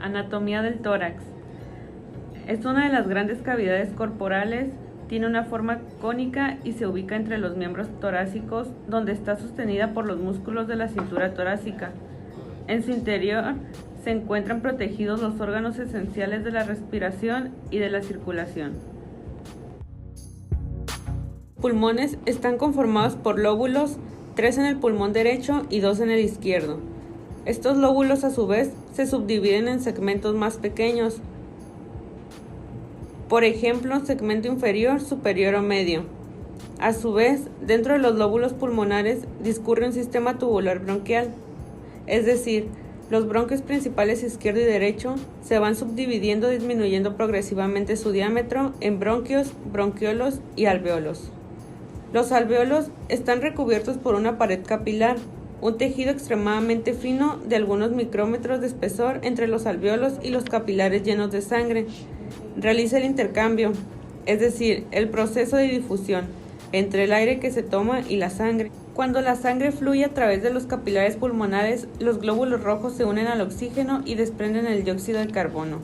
Anatomía del tórax. Es una de las grandes cavidades corporales, tiene una forma cónica y se ubica entre los miembros torácicos, donde está sostenida por los músculos de la cintura torácica. En su interior se encuentran protegidos los órganos esenciales de la respiración y de la circulación. Los pulmones están conformados por lóbulos, 3 en el pulmón derecho y 2 en el izquierdo. Estos lóbulos a su vez se subdividen en segmentos más pequeños. Por ejemplo, segmento inferior, superior o medio. A su vez, dentro de los lóbulos pulmonares discurre un sistema tubular bronquial, es decir, los bronquios principales izquierdo y derecho se van subdividiendo disminuyendo progresivamente su diámetro en bronquios, bronquiolos y alvéolos. Los alvéolos están recubiertos por una pared capilar, un tejido extremadamente fino de algunos micrómetros de espesor entre los alvéolos y los capilares llenos de sangre. Realiza el intercambio, es decir, el proceso de difusión entre el aire que se toma y la sangre. Cuando la sangre fluye a través de los capilares pulmonares, los glóbulos rojos se unen al oxígeno y desprenden el dióxido de carbono.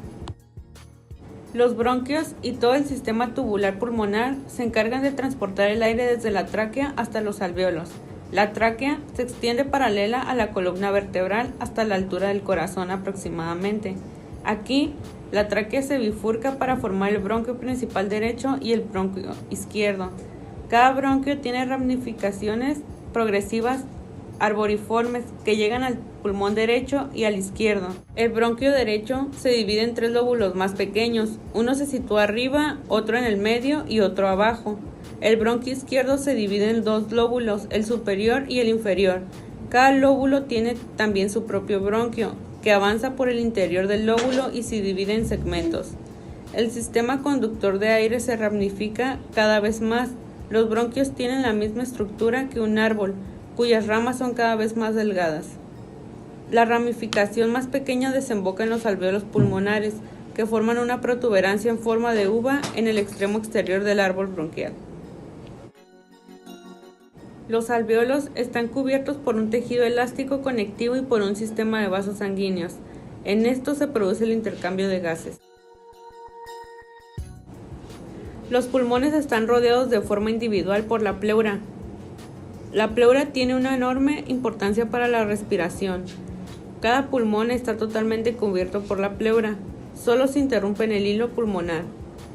Los bronquios y todo el sistema tubular pulmonar se encargan de transportar el aire desde la tráquea hasta los alvéolos. La tráquea se extiende paralela a la columna vertebral hasta la altura del corazón aproximadamente. Aquí, la tráquea se bifurca para formar el bronquio principal derecho y el bronquio izquierdo. Cada bronquio tiene ramificaciones progresivas arboriformes que llegan al pulmón derecho y al izquierdo. El bronquio derecho se divide en 3 lóbulos más pequeños, uno se sitúa arriba, otro en el medio y otro abajo. El bronquio izquierdo se divide en 2 lóbulos, el superior y el inferior. Cada lóbulo tiene también su propio bronquio, que avanza por el interior del lóbulo y se divide en segmentos. El sistema conductor de aire se ramifica cada vez más. Los bronquios tienen la misma estructura que un árbol, cuyas ramas son cada vez más delgadas. La ramificación más pequeña desemboca en los alvéolos pulmonares, que forman una protuberancia en forma de uva en el extremo exterior del árbol bronquial. Los alvéolos están cubiertos por un tejido elástico conectivo y por un sistema de vasos sanguíneos. En esto se produce el intercambio de gases. Los pulmones están rodeados de forma individual por la pleura. La pleura tiene una enorme importancia para la respiración. Cada pulmón está totalmente cubierto por la pleura. Solo se interrumpe en el hilo pulmonar,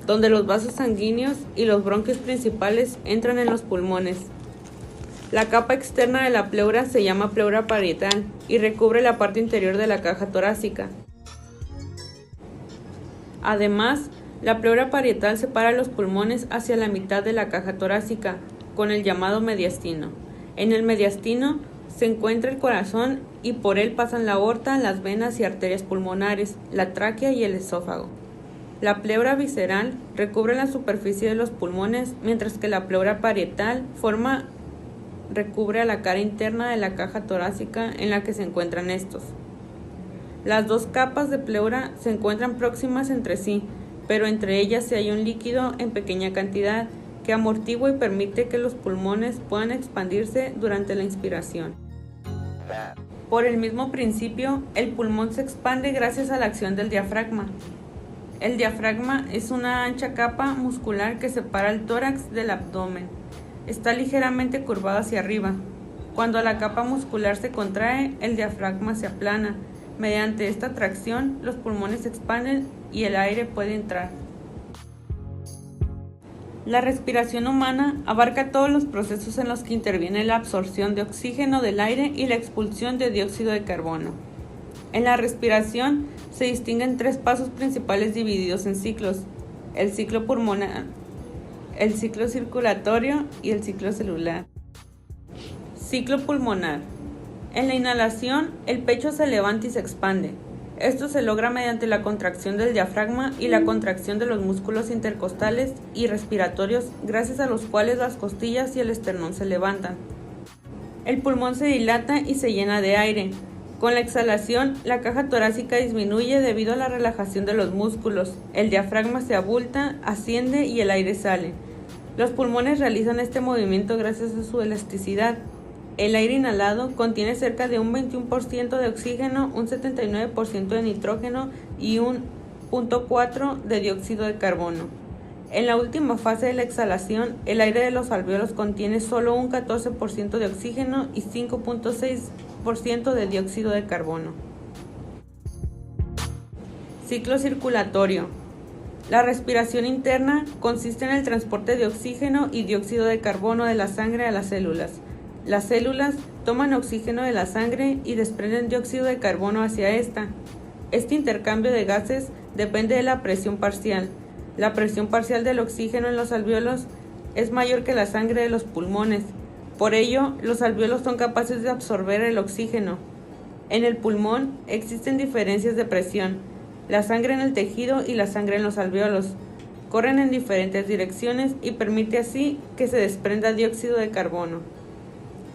donde los vasos sanguíneos y los bronquios principales entran en los pulmones. La capa externa de la pleura se llama pleura parietal y recubre la parte interior de la caja torácica. Además, la pleura parietal separa los pulmones hacia la mitad de la caja torácica, con el llamado mediastino. En el mediastino se encuentra el corazón y por él pasan la aorta, las venas y arterias pulmonares, la tráquea y el esófago. La pleura visceral recubre la superficie de los pulmones, mientras que la pleura parietal recubre a la cara interna de la caja torácica en la que se encuentran estos. Las 2 capas de pleura se encuentran próximas entre sí, pero entre ellas se halla un líquido en pequeña cantidad que amortigua y permite que los pulmones puedan expandirse durante la inspiración. Por el mismo principio, el pulmón se expande gracias a la acción del diafragma. El diafragma es una ancha capa muscular que separa el tórax del abdomen. Está ligeramente curvado hacia arriba. Cuando la capa muscular se contrae, el diafragma se aplana. Mediante esta tracción, los pulmones se expanden y el aire puede entrar. La respiración humana abarca todos los procesos en los que interviene la absorción de oxígeno del aire y la expulsión de dióxido de carbono. En la respiración se distinguen 3 pasos principales divididos en ciclos: el ciclo pulmonar, el ciclo circulatorio y el ciclo celular. Ciclo pulmonar. En la inhalación, el pecho se levanta y se expande. Esto se logra mediante la contracción del diafragma y la contracción de los músculos intercostales y respiratorios, gracias a los cuales las costillas y el esternón se levantan. El pulmón se dilata y se llena de aire. Con la exhalación, la caja torácica disminuye debido a la relajación de los músculos. El diafragma se abulta, asciende y el aire sale. Los pulmones realizan este movimiento gracias a su elasticidad. El aire inhalado contiene cerca de un 21% de oxígeno, un 79% de nitrógeno y un 0.4% de dióxido de carbono. En la última fase de la exhalación, el aire de los alvéolos contiene solo un 14% de oxígeno y 5.6% de dióxido de carbono. Ciclo circulatorio. La respiración interna consiste en el transporte de oxígeno y dióxido de carbono de la sangre a las células. Las células toman oxígeno de la sangre y desprenden dióxido de carbono hacia esta. Este intercambio de gases depende de la presión parcial. La presión parcial del oxígeno en los alvéolos es mayor que la sangre de los pulmones. Por ello, los alvéolos son capaces de absorber el oxígeno. En el pulmón existen diferencias de presión. La sangre en el tejido y la sangre en los alvéolos corren en diferentes direcciones y permite así que se desprenda dióxido de carbono.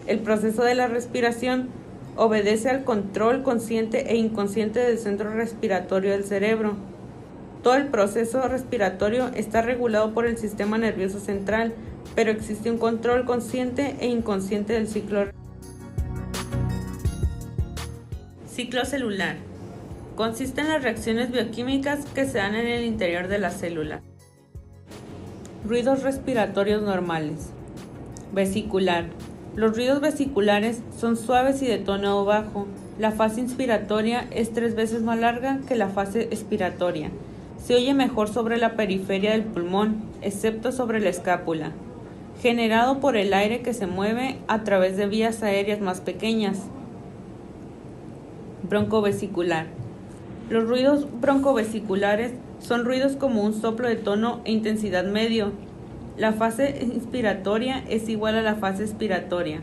El proceso de la respiración obedece al control consciente e inconsciente del centro respiratorio del cerebro. Todo el proceso respiratorio está regulado por el sistema nervioso central, pero existe un control consciente e inconsciente del ciclo. Ciclo celular. Consiste en las reacciones bioquímicas que se dan en el interior de la célula. Ruidos respiratorios normales. Vesicular. Los ruidos vesiculares son suaves y de tono bajo. La fase inspiratoria es 3 veces más larga que la fase expiratoria. Se oye mejor sobre la periferia del pulmón, excepto sobre la escápula. Generado por el aire que se mueve a través de vías aéreas más pequeñas. Broncovesicular. Los ruidos broncovesiculares son ruidos como un soplo de tono e intensidad medio. La fase inspiratoria es igual a la fase expiratoria.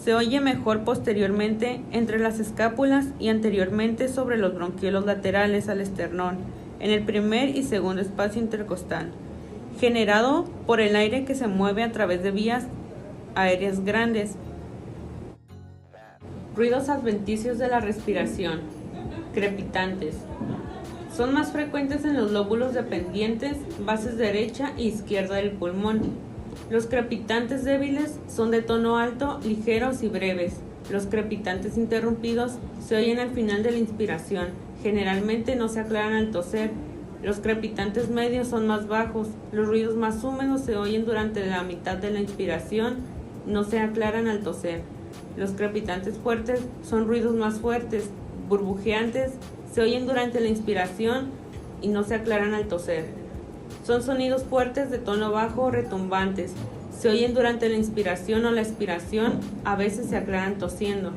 Se oye mejor posteriormente entre las escápulas y anteriormente sobre los bronquiolos laterales al esternón, en el primer y segundo espacio intercostal, generado por el aire que se mueve a través de vías aéreas grandes. Ruidos adventicios de la respiración. Crepitantes. Son más frecuentes en los lóbulos dependientes, bases derecha e izquierda del pulmón. Los crepitantes débiles son de tono alto, ligeros y breves. Los crepitantes interrumpidos se oyen al final de la inspiración. Generalmente no se aclaran al toser. Los crepitantes medios son más bajos. Los ruidos más húmedos se oyen durante la mitad de la inspiración, no se aclaran al toser. Los crepitantes fuertes son ruidos más fuertes, burbujeantes, se oyen durante la inspiración y no se aclaran al toser. Son sonidos fuertes de tono bajo o retumbantes. Se oyen durante la inspiración o la expiración, a veces se aclaran tosiendo.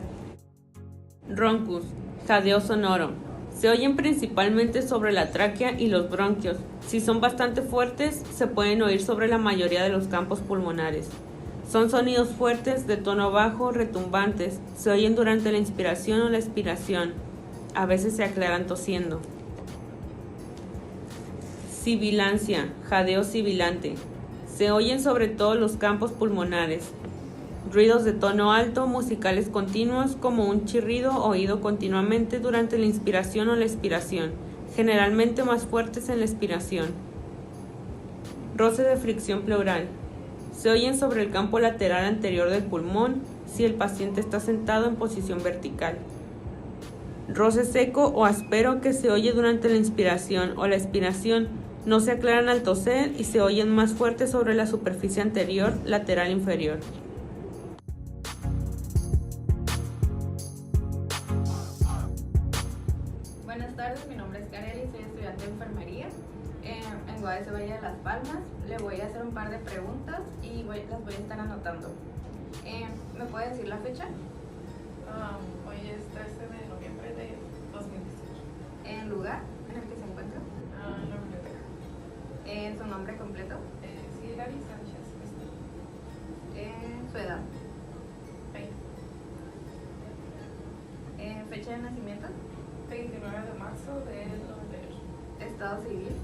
Roncus, jadeo sonoro. Se oyen principalmente sobre la tráquea y los bronquios. Si son bastante fuertes, se pueden oír sobre la mayoría de los campos pulmonares. Son sonidos fuertes de tono bajo, retumbantes. Se oyen durante la inspiración o la expiración. A veces se aclaran tosiendo. Sibilancia, jadeo sibilante. Se oyen sobre todos los campos pulmonares. Ruidos de tono alto, musicales continuos, como un chirrido oído continuamente durante la inspiración o la expiración, generalmente más fuertes en la expiración. Roce de fricción pleural. Se oyen sobre el campo lateral anterior del pulmón si el paciente está sentado en posición vertical. Roce seco o áspero que se oye durante la inspiración o la expiración, no se aclaran al toser y se oyen más fuertes sobre la superficie anterior lateral inferior. Buenas tardes, mi nombre es Kareli, soy estudiante de enfermería en UAS Valle de Las Palmas. Le voy a hacer un par de preguntas y las voy a estar anotando. ¿Me puede decir la fecha? Hoy es 13 de noviembre de 2018. ¿El lugar en el que se encuentra? En la biblioteca. ¿Su nombre completo? Sí, Hilary Sánchez. ¿Su edad? 20. ¿Fecha de nacimiento? 29 de marzo del 98. ¿Estado civil?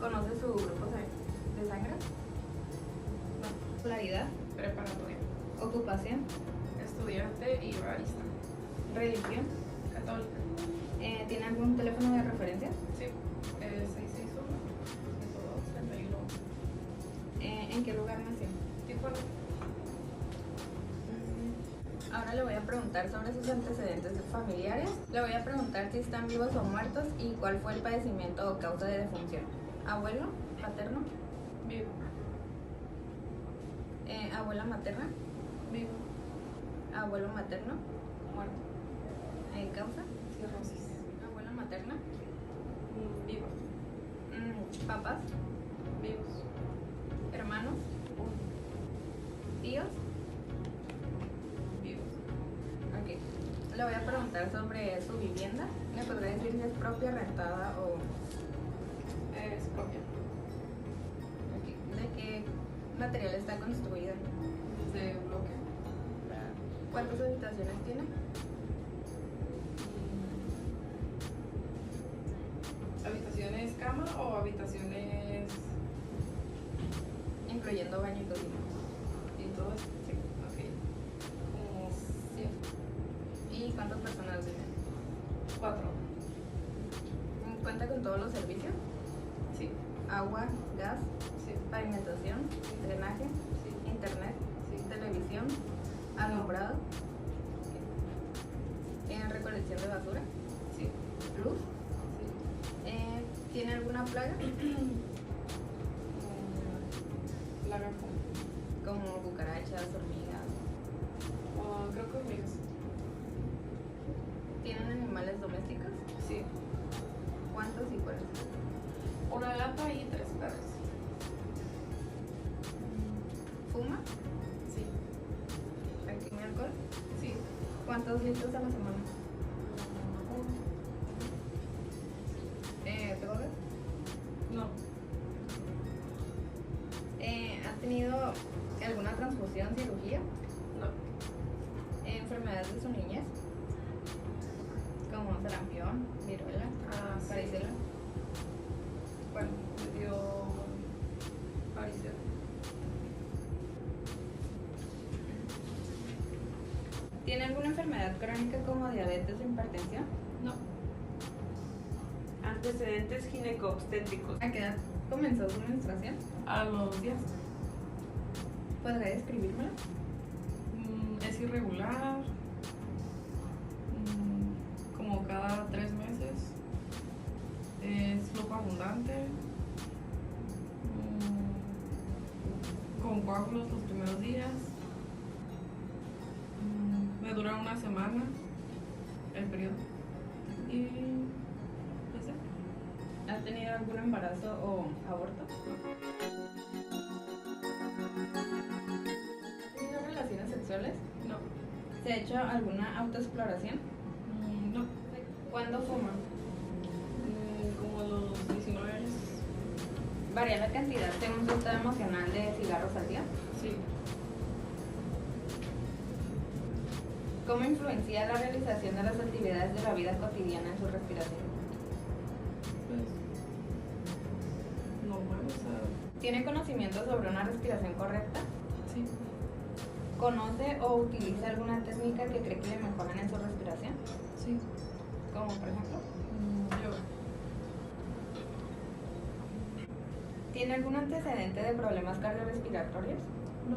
¿Conoce su grupo de sangre? No. ¿Escolaridad? Preparatoria. ¿Ocupación? Estudiante y barista. ¿Religión? Católica. ¿Tiene algún teléfono de referencia? Sí. 661-102-31. ¿En qué lugar nació? Tijuana. Ahora le voy a preguntar sobre sus antecedentes familiares. Le voy a preguntar si están vivos o muertos y cuál fue el padecimiento o causa de defunción. Abuelo, paterno, Vivo. Abuela materna, Vivo. abuelo materno, Muerto. causa, Cirrosis. abuela materna, Vivo. papás, Vivos. hermanos, tíos. Vivos. Ok. Le voy a preguntar sobre su vivienda. ¿Me podría decir si es propia, rentada o...? Es propia. Ok. ¿De qué material está construida? De bloque. ¿Cuántas habitaciones tiene? ¿Habitaciones cama o habitaciones Incluyendo baño y cocina. y todo eso? Sí. Ok. Como 100. ¿Y cuántas personas viven? 4. ¿Cuenta con todos los servicios? Sí. Agua, gas, Sí. pavimentación, drenaje, Sí. internet, Sí. televisión, alumbrado, recolección de basura, Sí. luz. Sí. ¿Tiene alguna plaga? Plaga Como cucarachas, hormigas. creo que hormigas. ¿Tienen animales domésticos? Sí. ¿Cuántos y cuáles? Una gata y 3 perros. ¿Fuma? Sí. ¿Consume alcohol? Sí. ¿Cuántos litros a la semana? ¿Drogas? No. ¿Ha tenido alguna transfusión, cirugía? No. ¿Enfermedades de su niñez? Como sarampión, viruela, Sí. varicela. Bueno, me dio varicela. ¿Tiene alguna enfermedad crónica como diabetes o hipertensión? No. Antecedentes ginecobstétricos. ¿A qué edad comenzó su menstruación? A los 10. ¿Podría describírmela? Es irregular. Como cada 3 meses. Es flujo abundante. Con coágulos los primeros días. Me dura una semana el periodo. Y no sé. ¿Ha tenido algún embarazo o aborto? ¿Ha tenido relaciones sexuales? No. ¿Se ha hecho alguna autoexploración? No. ¿Cuándo fuma? Como a los 19 años. ¿Varía la cantidad según su estado emocional de cigarros al día? Sí. ¿Cómo influencia la realización de las actividades de la vida cotidiana en su respiración? Pues. Normal, o sea. ¿Tiene conocimiento sobre una respiración correcta? Sí. ¿Conoce o utiliza alguna técnica que cree que le mejoran en su respiración? Sí. Como por ejemplo. Yoga. ¿Tiene algún antecedente de problemas cardiorrespiratorios? No.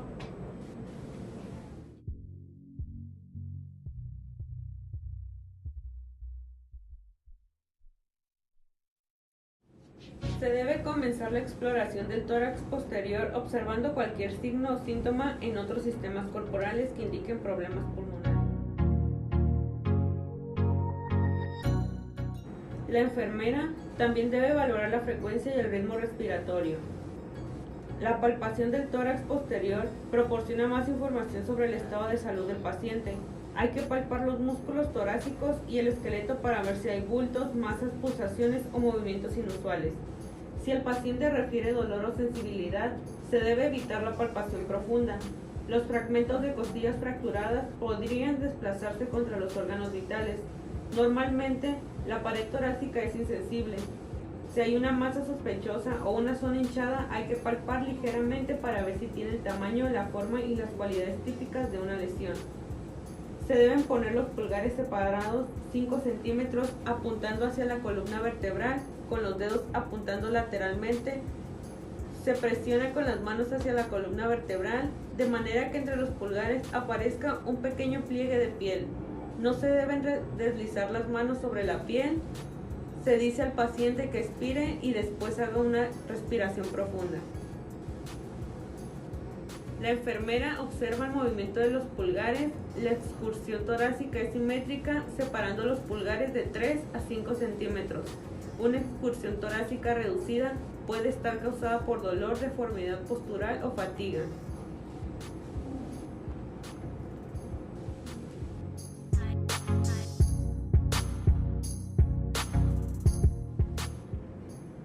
Se debe comenzar la exploración del tórax posterior observando cualquier signo o síntoma en otros sistemas corporales que indiquen problemas pulmonares. La enfermera también debe valorar la frecuencia y el ritmo respiratorio. La palpación del tórax posterior proporciona más información sobre el estado de salud del paciente. Hay que palpar los músculos torácicos y el esqueleto para ver si hay bultos, masas, pulsaciones o movimientos inusuales. Si el paciente refiere dolor o sensibilidad, se debe evitar la palpación profunda. Los fragmentos de costillas fracturadas podrían desplazarse contra los órganos vitales. Normalmente, la pared torácica es insensible. Si hay una masa sospechosa o una zona hinchada, hay que palpar ligeramente para ver si tiene el tamaño, la forma y las cualidades típicas de una lesión. Se deben poner los pulgares separados 5 centímetros apuntando hacia la columna vertebral, con los dedos apuntando lateralmente Se presiona con las manos hacia la columna vertebral, de manera que entre los pulgares aparezca un pequeño pliegue de piel. No se deben deslizar las manos sobre la piel. Se dice al paciente que expire y después haga una respiración profunda. La enfermera observa el movimiento de los pulgares. La excursión torácica es simétrica, separando los pulgares de 3 a 5 centímetros. Una excursión torácica reducida puede estar causada por dolor, deformidad postural o fatiga.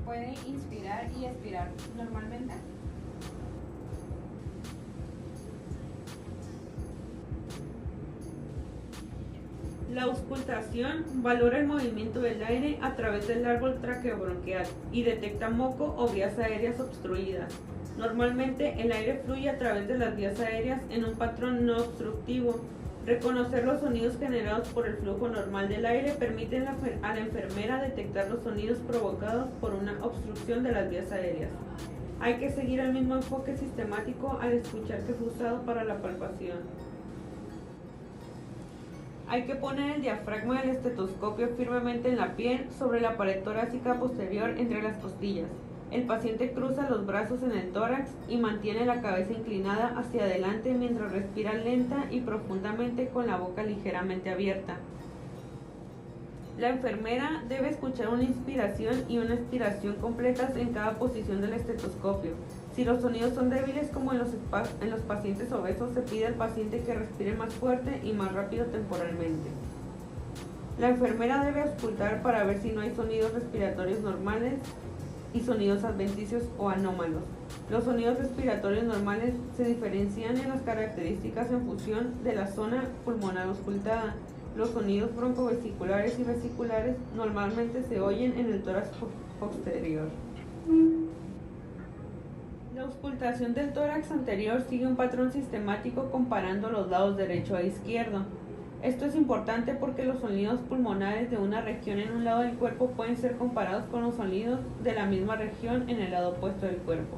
¿Puede inspirar y expirar normalmente? La auscultación valora el movimiento del aire a través del árbol traqueobronquial y detecta moco o vías aéreas obstruidas. Normalmente el aire fluye a través de las vías aéreas en un patrón no obstructivo. Reconocer los sonidos generados por el flujo normal del aire permite a la enfermera detectar los sonidos provocados por una obstrucción de las vías aéreas. Hay que seguir el mismo enfoque sistemático al escuchar que fue usado para la palpación. Hay que poner el diafragma del estetoscopio firmemente en la piel sobre la pared torácica posterior entre las costillas. El paciente cruza los brazos en el tórax y mantiene la cabeza inclinada hacia adelante mientras respira lenta y profundamente con la boca ligeramente abierta. La enfermera debe escuchar una inspiración y una expiración completas en cada posición del estetoscopio. Si los sonidos son débiles, como en los pacientes obesos, se pide al paciente que respire más fuerte y más rápido temporalmente. La enfermera debe auscultar para ver si no hay sonidos respiratorios normales y sonidos adventicios o anómalos. Los sonidos respiratorios normales se diferencian en las características en función de la zona pulmonar auscultada. Los sonidos broncovesiculares y vesiculares normalmente se oyen en el tórax posterior. La auscultación del tórax anterior sigue un patrón sistemático comparando los lados derecho a izquierdo. Esto es importante porque los sonidos pulmonares de una región en un lado del cuerpo pueden ser comparados con los sonidos de la misma región en el lado opuesto del cuerpo.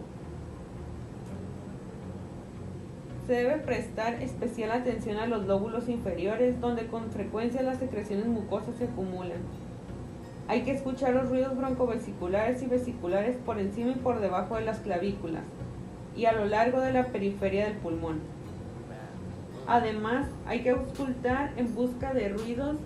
Se debe prestar especial atención a los lóbulos inferiores, donde con frecuencia las secreciones mucosas se acumulan. Hay que escuchar los ruidos broncovesiculares y vesiculares por encima y por debajo de las clavículas y a lo largo de la periferia del pulmón. Además, hay que auscultar en busca de ruidos